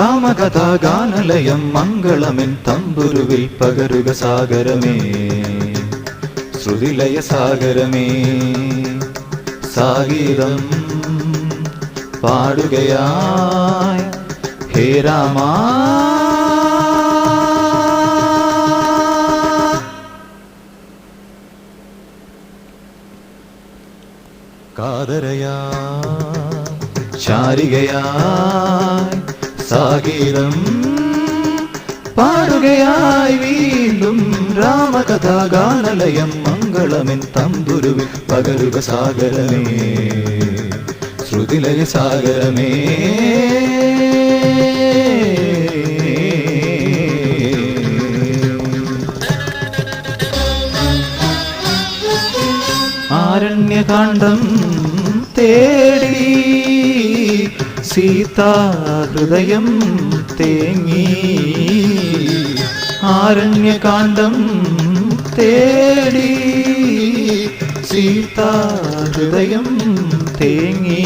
രാമകഥാഗാനലയം മംഗളമെൻ തമ്പുരുവിൽ പകരുക സാഗരമേ ശ്രുതിലയ സാഗരമേ സാഗീതം പാടുകയായി ഹേ രാമാ കാതരയായി ചാരികയായി സാഗീതം പാടുകയായി വീണ്ടും രാമകഥാഗാനലയം മംഗളമെൻ തമ്പുരുവിൽ പകരുക സാഗരമേ ശ്രുതിലയ സാഗരമേ ആരണ്യകാണ്ഡം തേടി സീതാ ഹൃദയം തേങ്ങി ആരണ്യകാണ്ഡം തേടി സീതാ ഹൃദയം തേങ്ങി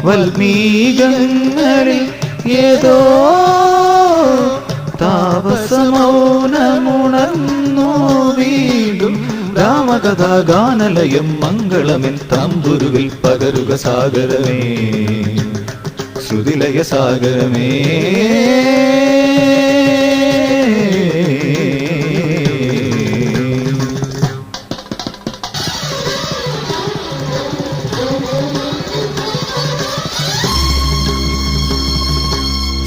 വൽമീകങ്ങളിൽ ഏതോ താപസമൗനമുണർന്നു വീണ്ടും രാമകഥാഗാനലയം മംഗളമെൻ തമ്പുരുവിൽ പകരുക സാഗരമേ ശ്രുതിലയ സാഗരമേ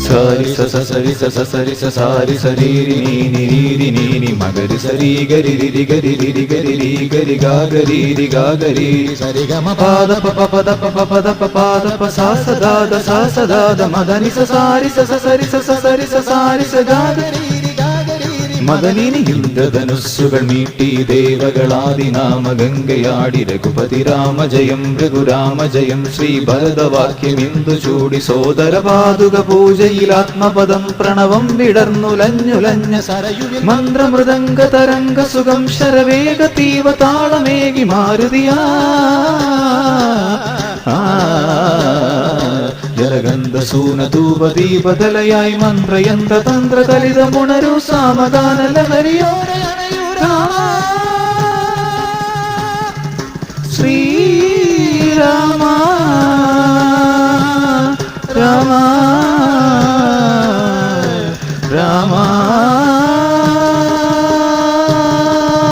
സാരി സരി സരി സാരി സരീരി നീരി നീനി മഗരി സരി ഗരി രി ഗരി രി ഗരി രി ഗരി ഗാഗരി രി ഗാഗരി സരി ഗമ പാദ പ പദ പ പദ പ പാദ പ സാ സദാ ദ സാ സദാ ദ മദനി സാരി സരി സരി സാരി സഗാഗരി രി ഗാഗരി മദനിനി ഇന്ദ്രധനുസ്സുകൾ മീട്ടി ദേവകളാദിനാമ ഗംഗയാടി രഘുപതി രാമജയം രഘുരാമജയം ശ്രീ ഭരതവാക്യം ഇന്ദു ചൂടി സോദര പാതുക പൂജയിൽ ആത്മപദം പ്രണവം വിടർന്നുലഞ്ഞുലഞ്ഞ സരയുവിൽ മന്ത്രമൃദംഗ തരംഗ സുഖം ശരവേഗ തീവ താളമേകി മാരുതിയാ ജലഗന്ധ സൂന ധൂപദീപതലയായി മന്ത്രയന്ത്ര തന്ത്ര തലിതമുണരു സാമഗാന ലഹരിയോടെ ശ്രീരാമ രാമ